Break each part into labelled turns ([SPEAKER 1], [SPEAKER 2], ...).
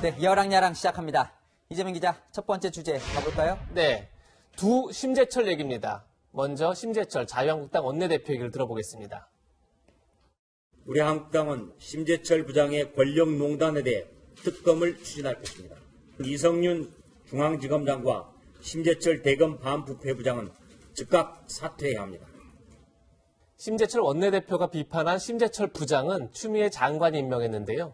[SPEAKER 1] 네, 여랑야랑 시작합니다. 이재명 기자, 첫 번째 주제 가볼까요?
[SPEAKER 2] 네, 두 심재철 얘기입니다. 먼저 심재철 자유한국당 원내대표 얘기를 들어보겠습니다.
[SPEAKER 3] 우리 한국당은 심재철 부장의 권력농단에 대해 특검을 추진할 것입니다. 이성윤 중앙지검장과 심재철 대검 반부패부장은 즉각 사퇴해야 합니다.
[SPEAKER 2] 심재철 원내대표가 비판한 심재철 부장은 추미애 장관이 임명했는데요.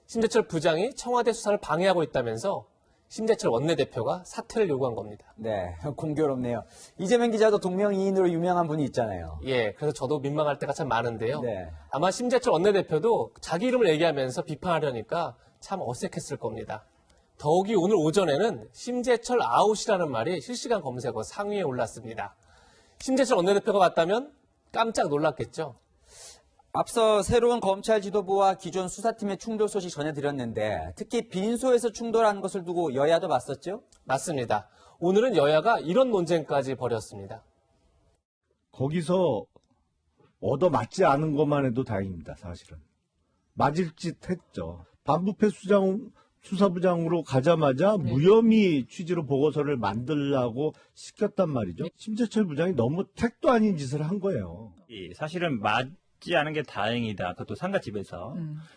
[SPEAKER 2] 심재철 부장이 청와대 수사를 방해하고 있다면서 심재철 원내대표가 사퇴를 요구한 겁니다.
[SPEAKER 1] 네, 공교롭네요. 이재명 기자도 동명이인으로 유명한 분이 있잖아요.
[SPEAKER 2] 예, 그래서 저도 민망할 때가 참 많은데요.
[SPEAKER 1] 네.
[SPEAKER 2] 아마 심재철 원내대표도 자기 이름을 얘기하면서 비판하려니까 참 어색했을 겁니다. 더욱이 오늘 오전에는 심재철 아웃이라는 말이 실시간 검색어 상위에 올랐습니다. 심재철 원내대표가 봤다면 깜짝 놀랐겠죠.
[SPEAKER 1] 앞서 새로운 검찰 지도부와 기존 수사팀의 충돌 소식 전해드렸는데 특히 빈소에서 충돌하는 것을 두고 여야도 맞섰죠?
[SPEAKER 2] 맞습니다. 오늘은 여야가 이런 논쟁까지 벌였습니다.
[SPEAKER 4] 거기서 얻어맞지 않은 것만 해도 다행입니다, 사실은. 맞을 짓 했죠. 반부패 수사부장으로 가자마자 무혐의 취지로 보고서를 만들라고 시켰단 말이죠. 심재철 부장이 너무 택도 아닌 짓을 한 거예요.
[SPEAKER 5] 사실은 맞지 않은 게 다행이다. 그것도 상가집에서.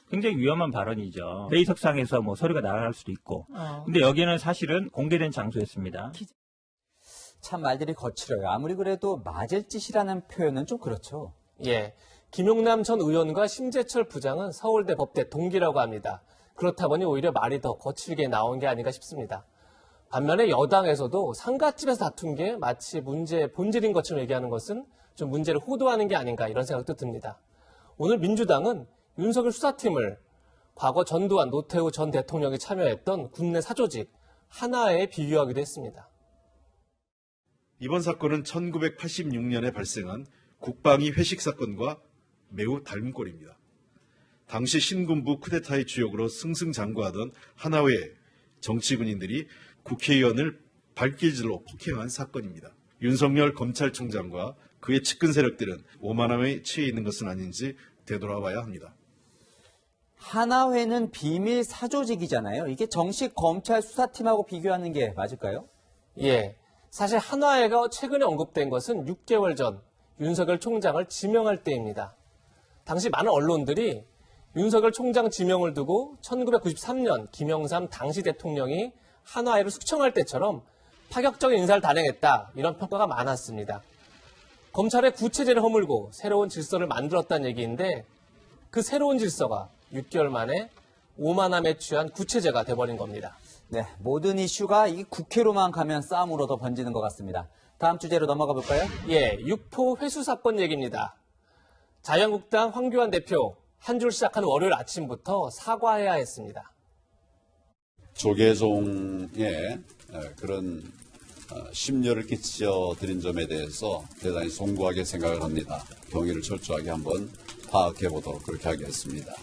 [SPEAKER 5] 굉장히 위험한 발언이죠. 회의석상에서 뭐 소리가 나갈 수도 있고. 근데 여기는 사실은 공개된 장소였습니다.
[SPEAKER 1] 참 말들이 거칠어요. 아무리 그래도 맞을 짓이라는 표현은 좀 그렇죠.
[SPEAKER 2] 예, 김용남 전 의원과 심재철 부장은 서울대 법대 동기라고 합니다. 그렇다 보니 오히려 말이 더 거칠게 나온 게 아닌가 싶습니다. 반면에 여당에서도 상가집에서 다툰 게 마치 문제의 본질인 것처럼 얘기하는 것은 좀 문제를 호도하는 게 아닌가 이런 생각도 듭니다. 오늘 민주당은 윤석열 수사팀을 과거 전두환, 노태우 전 대통령이 참여했던 국내 사조직 하나회에 비교하기도 했습니다.
[SPEAKER 6] 이번 사건은 1986년에 발생한 국방위 회식 사건과 매우 닮은 꼴입니다. 당시 신군부 쿠데타의 주역으로 승승장구하던 하나회 정치군인들이 국회의원을 발길질로 폭행한 사건입니다. 윤석열 검찰총장과 그의 측근 세력들은 오만함에 취해 있는 것은 아닌지 되돌아봐야 합니다.
[SPEAKER 1] 하나회는 비밀 사조직이잖아요. 이게 정식 검찰 수사팀하고 비교하는 게 맞을까요?
[SPEAKER 2] 예, 사실 하나회가 최근에 언급된 것은 6개월 전 윤석열 총장을 지명할 때입니다. 당시 많은 언론들이 윤석열 총장 지명을 두고 1993년 김영삼 당시 대통령이 한화회를 숙청할 때처럼 파격적인 인사를 단행했다 이런 평가가 많았습니다. 검찰의 구체제를 허물고 새로운 질서를 만들었다는 얘기인데 그 새로운 질서가 6개월 만에 오만함에 취한 구체제가 돼버린 겁니다.
[SPEAKER 1] 네, 모든 이슈가 이 국회로만 가면 싸움으로 더 번지는 것 같습니다. 다음 주제로 넘어가 볼까요?
[SPEAKER 2] 예, 육포 회수 사건 얘기입니다. 자유한국당 황교안 대표 한 줄 시작하는 월요일 아침부터 사과해야 했습니다.
[SPEAKER 7] 조계종에 그런 심려를 끼쳐드린 점에 대해서 대단히 송구하게 생각을 합니다. 경위를 철저하게 한번 파악해 보도록 그렇게 하겠습니다.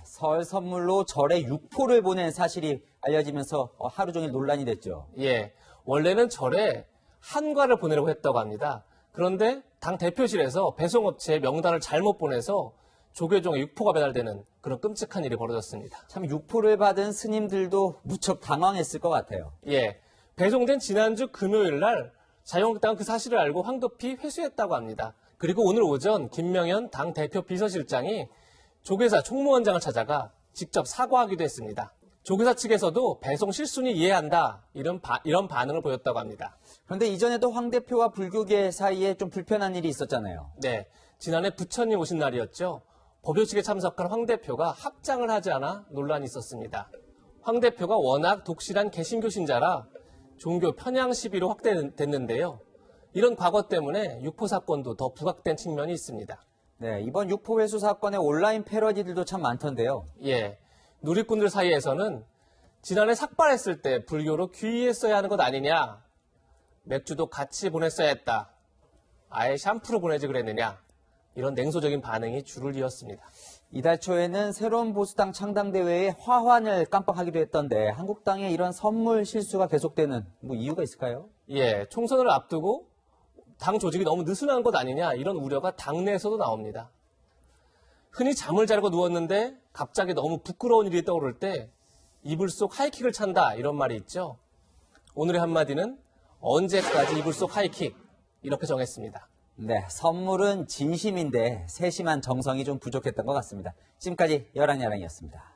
[SPEAKER 1] 설 선물로 절에 육포를 보낸 사실이 알려지면서 하루 종일 논란이 됐죠.
[SPEAKER 2] 예, 원래는 절에 한과를 보내려고 했다고 합니다. 그런데 당 대표실에서 배송업체에 명단을 잘못 보내서 조계종에 육포가 배달되는 그런 끔찍한 일이 벌어졌습니다.
[SPEAKER 1] 참 육포를 받은 스님들도 무척 당황했을 것 같아요.
[SPEAKER 2] 예, 배송된 지난주 금요일 날 자유한국당은 그 사실을 알고 황급히 회수했다고 합니다. 그리고 오늘 오전 김명현 당 대표 비서실장이 조계사 총무원장을 찾아가 직접 사과하기도 했습니다. 조계사 측에서도 배송 실수니 이해한다 이런 반응을 보였다고 합니다.
[SPEAKER 1] 그런데 이전에도 황 대표와 불교계 사이에 좀 불편한 일이 있었잖아요.
[SPEAKER 2] 네, 지난해 부처님 오신 날이었죠. 법요식에 참석한 황 대표가 합장을 하지 않아 논란이 있었습니다. 황 대표가 워낙 독실한 개신교 신자라 종교 편향 시비로 확대됐는데요. 이런 과거 때문에 육포 사건도 더 부각된 측면이 있습니다.
[SPEAKER 1] 네, 이번 육포 회수 사건의 온라인 패러디들도 참 많던데요.
[SPEAKER 2] 예, 누리꾼들 사이에서는 지난해 삭발했을 때 불교로 귀의했어야 하는 것 아니냐, 맥주도 같이 보냈어야 했다, 아예 샴푸로 보내지 그랬느냐, 이런 냉소적인 반응이 줄을 이었습니다.
[SPEAKER 1] 이달 초에는 새로운 보수당 창당대회에 화환을 깜빡하기도 했던데 한국당의 이런 선물 실수가 계속되는 이유가 있을까요?
[SPEAKER 2] 예, 총선을 앞두고 당 조직이 너무 느슨한 것 아니냐 이런 우려가 당내에서도 나옵니다. 흔히 잠을 자려고 누웠는데 갑자기 너무 부끄러운 일이 떠오를 때 이불 속 하이킥을 찬다 이런 말이 있죠. 오늘의 한마디는 언제까지 이불 속 하이킥 이렇게 정했습니다.
[SPEAKER 1] 네, 선물은 진심인데 세심한 정성이 좀 부족했던 것 같습니다. 지금까지 여랑야랑이었습니다.